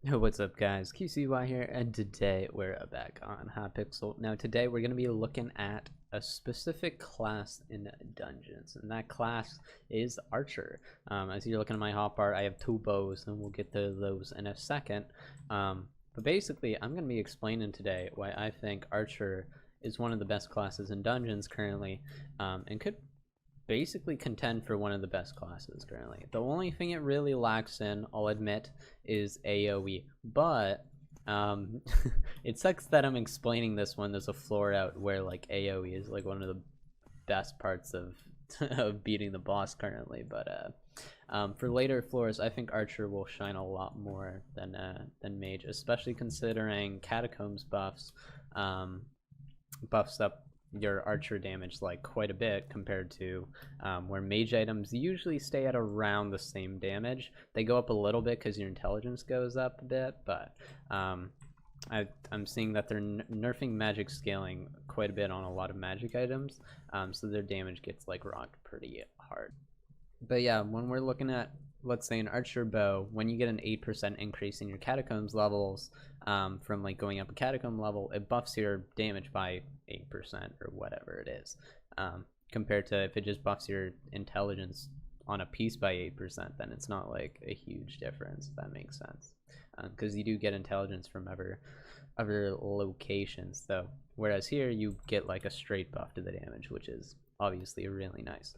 What's up guys, QCY here, and today we're back on Hypixel. Now today we're going to be looking at a specific class in Dungeons, and that class is Archer. As you're looking at my hotbar, I have two bows, and we'll get to those in a second. But basically, I'm going to be explaining today why I think Archer is one of the best classes in Dungeons currently, and could basically contend for one of the best classes currently. The only thing it really lacks in, I'll admit, is AoE, but it sucks that I'm explaining this when there's a floor out where like AoE is like one of the best parts of of beating the boss currently. But for later floors, I think Archer will shine a lot more than Mage, especially considering Catacombs buffs buffs up your Archer damage like quite a bit compared to where Mage items usually stay at around the same damage. They go up a little bit because your intelligence goes up a bit, but I'm seeing that they're nerfing magic scaling quite a bit on a lot of magic items, so their damage gets like rocked pretty hard. But yeah, when we're looking at, let's say, an Archer bow, when you get an 8% increase in your Catacombs levels from like going up a Catacomb level, it buffs your damage by 8% or whatever it is, compared to if it just buffs your intelligence on a piece by 8%, then it's not like a huge difference, if that makes sense, because you do get intelligence from other locations though, whereas here you get like a straight buff to the damage, which is obviously really nice.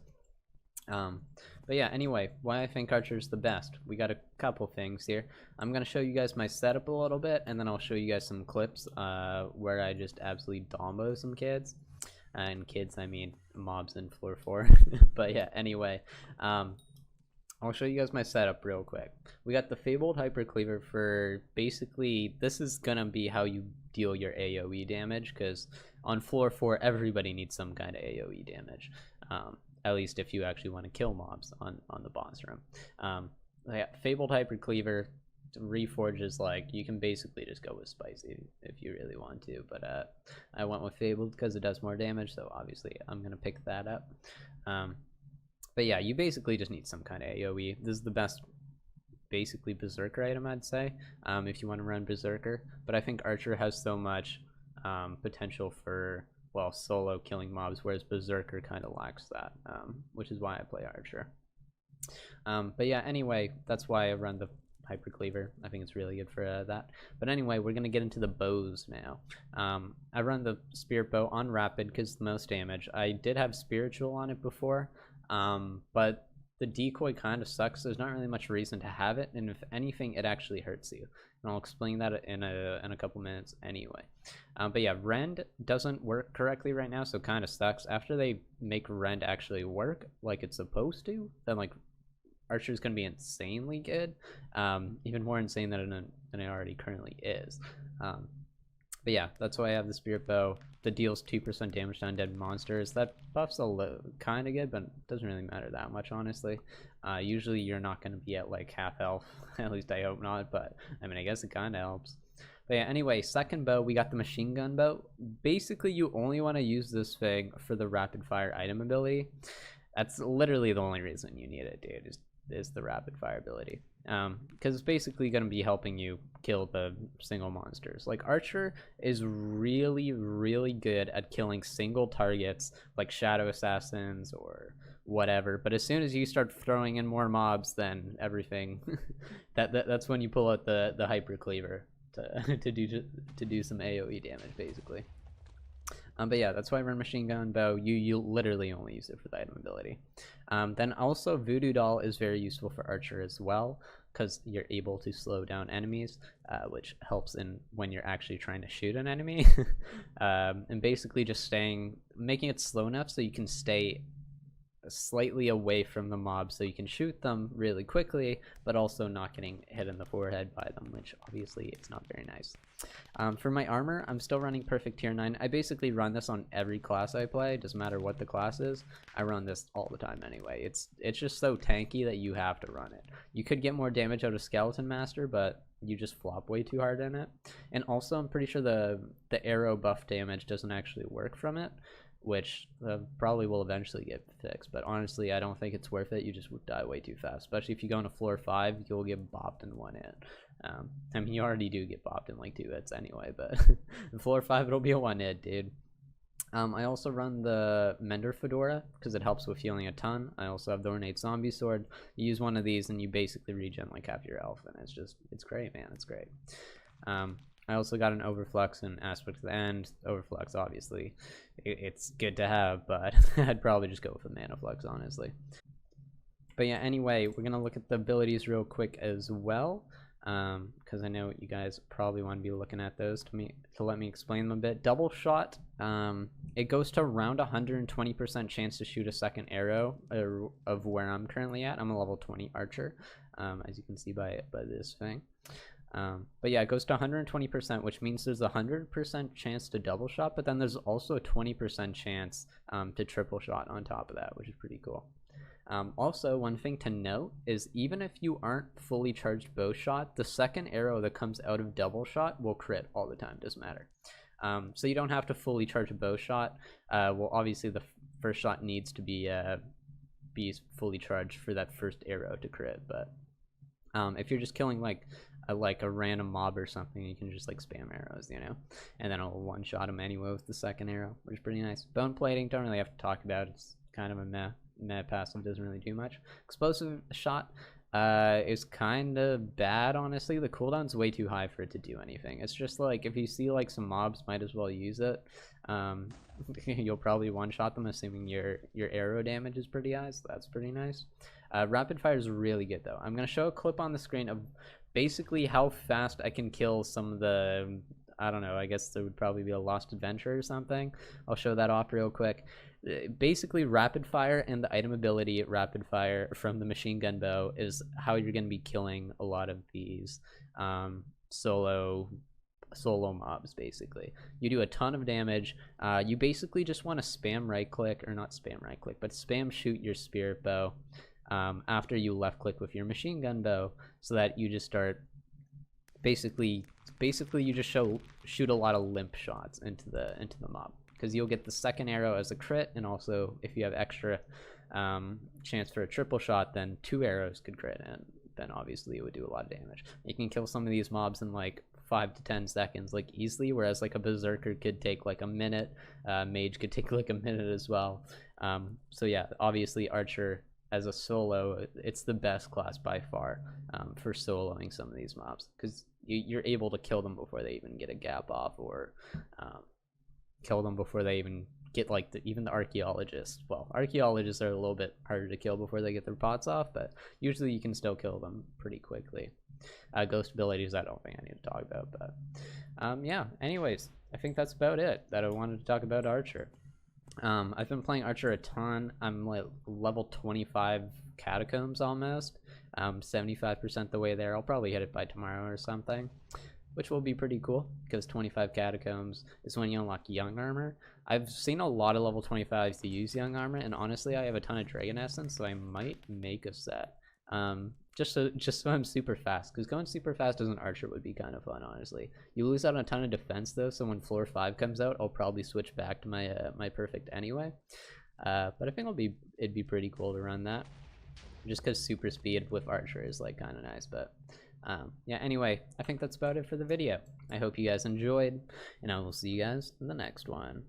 But yeah, anyway, why I think Archer's the best. We got a couple things here. I'm going to show you guys my setup a little bit, and then I'll show you guys some clips where I just absolutely dombo some kids. And kids, I mean mobs in floor 4. But yeah, anyway, I'll show you guys my setup real quick. We got the Fabled Hypercleaver for basically, this is going to be how you deal your AoE damage, because on floor 4, everybody needs some kind of AoE damage. At least if you actually want to kill mobs on the boss room. Yeah, Fabled Hypercleaver reforges, like, you can basically just go with Spicy if you really want to, but I went with Fabled because it does more damage, so obviously I'm going to pick that up. But yeah, you basically just need some kind of AoE. This is the best, basically, Berserker item, I'd say, if you want to run Berserker, but I think Archer has so much potential for, well, solo killing mobs, whereas Berserker kind of lacks that, which is why I play Archer. But yeah, anyway, that's why I run the Hypercleaver. I think it's really good for that. But anyway, we're going to get into the bows now. I run the Spirit Bow on Rapid because it's the most damage. I did have Spiritual on it before, but the decoy kind of sucks. There's not really much reason to have it, and if anything, it actually hurts you. And I'll explain that in a couple minutes anyway. But yeah, Rend doesn't work correctly right now, so kind of sucks. After they make Rend actually work like it's supposed to, then like Archer's gonna be insanely good, even more insane than it already currently is. But yeah, that's why I have the Spirit Bow that deals 2% damage to undead monsters. That buff's a little kind of good, but it doesn't really matter that much, honestly. Usually you're not going to be at like half health, at least I hope not, but I mean, I guess it kind of helps. But yeah, anyway, second bow, we got the Machine Gun Bow. Basically, you only want to use this thing for the rapid fire item ability. That's literally the only reason you need it, dude, is the rapid fire ability. Because it's basically going to be helping you kill the single monsters. Like, Archer is really, really good at killing single targets like Shadow Assassins or whatever, but as soon as you start throwing in more mobs, then everything that's when you pull out the Hypercleaver to do some AoE damage, basically. But yeah, that's why I run Machine Gun Bow. You literally only use it for the item ability. Then also Voodoo Doll is very useful for Archer as well, because you're able to slow down enemies, which helps in when you're actually trying to shoot an enemy. And basically just making it slow enough so you can stay slightly away from the mob so you can shoot them really quickly, but also not getting hit in the forehead by them, which obviously is not very nice. For my armor, I'm still running Perfect Tier 9. I basically run this on every class I play, doesn't matter what the class is. I run this all the time anyway. It's just so tanky that you have to run it. You could get more damage out of Skeleton Master, but you just flop way too hard in it. And also, I'm pretty sure the arrow buff damage doesn't actually work from it, which probably will eventually get fixed, but honestly I don't think it's worth it. You just would die way too fast, especially if you go into floor 5. You'll get bopped in one hit. I mean, you already do get bopped in like 2 hits anyway, but in floor 5 it'll be a 1 hit, dude. I also run the Mender Fedora because it helps with healing a ton. I also have the Ornate Zombie Sword. You use one of these and you basically regen like half your health, and it's great, man. It's great. I also got an Overflux and Aspect of the End. Overflux, obviously, it's good to have, but I'd probably just go with a Mana Flux, honestly. But yeah, anyway, we're gonna look at the abilities real quick as well, because I know you guys probably want to be looking at those to let me explain them a bit. Double Shot, it goes to around 120% chance to shoot a second arrow of where I'm currently at. I'm a level 20 archer, as you can see by this thing. But yeah, it goes to 120%, which means there's a 100% chance to double shot, but then there's also a 20% chance to triple shot on top of that, which is pretty cool. Also, one thing to note is even if you aren't fully charged bow shot, the second arrow that comes out of double shot will crit all the time, doesn't matter. So you don't have to fully charge a bow shot. Well, obviously the first shot needs to be fully charged for that first arrow to crit, but if you're just killing like a random mob or something, you can just like spam arrows, you know, and then it'll one shot them anyway with the second arrow, which is pretty nice. Bone plating, don't really have to talk about. It's kind of a meh passive, doesn't really do much. Explosive shot is kind of bad, honestly. The cooldown's way too high for it to do anything. It's just like if you see like some mobs, might as well use it. You'll probably one shot them, assuming your arrow damage is pretty high, so that's pretty nice. Rapid fire is really good though. I'm gonna show a clip on the screen of basically how fast I can kill some of the, I don't know, I guess there would probably be a Lost Adventure or something. I'll show that off real quick. Basically, rapid fire and the item ability rapid fire from the machine gun bow is how you're going to be killing a lot of these solo mobs. Basically, you do a ton of damage. You basically just want to spam right click, or not spam right click, but spam shoot your spirit bow after you left click with your machine gun bow, so that you just start basically you just shoot a lot of limp shots into the mob, because you'll get the second arrow as a crit, and also if you have extra chance for a triple shot, then 2 arrows could crit, and then obviously it would do a lot of damage. You can kill some of these mobs in like 5 to 10 seconds like easily, whereas like a berserker could take like a minute, mage could take like a minute as well. So yeah, obviously archer as a solo, it's the best class by far for soloing some of these mobs, because you're able to kill them before they even get a gap off, or kill them before they even get like even the archaeologists. Well, archaeologists are a little bit harder to kill before they get their pots off, but usually you can still kill them pretty quickly. Ghost abilities, I don't think I need to talk about, but yeah, anyways, I think that's about it that I wanted to talk about archer. I've been playing archer a ton. I'm like level 25 catacombs almost, 75% the way there. I'll probably hit it by tomorrow or something, which will be pretty cool, because 25 catacombs is when you unlock young armor. I've seen a lot of level 25s to use young armor, and honestly I have a ton of dragon essence, so I might make a set just so I'm super fast, because going super fast as an archer would be kind of fun, honestly. You lose out on a ton of defense though, so when floor 5 comes out, I'll probably switch back to my my perfect anyway. But I think it'd be pretty cool to run that, just because super speed with archer is like kind of nice. But yeah, anyway, I think that's about it for the video. I hope you guys enjoyed, and I will see you guys in the next one.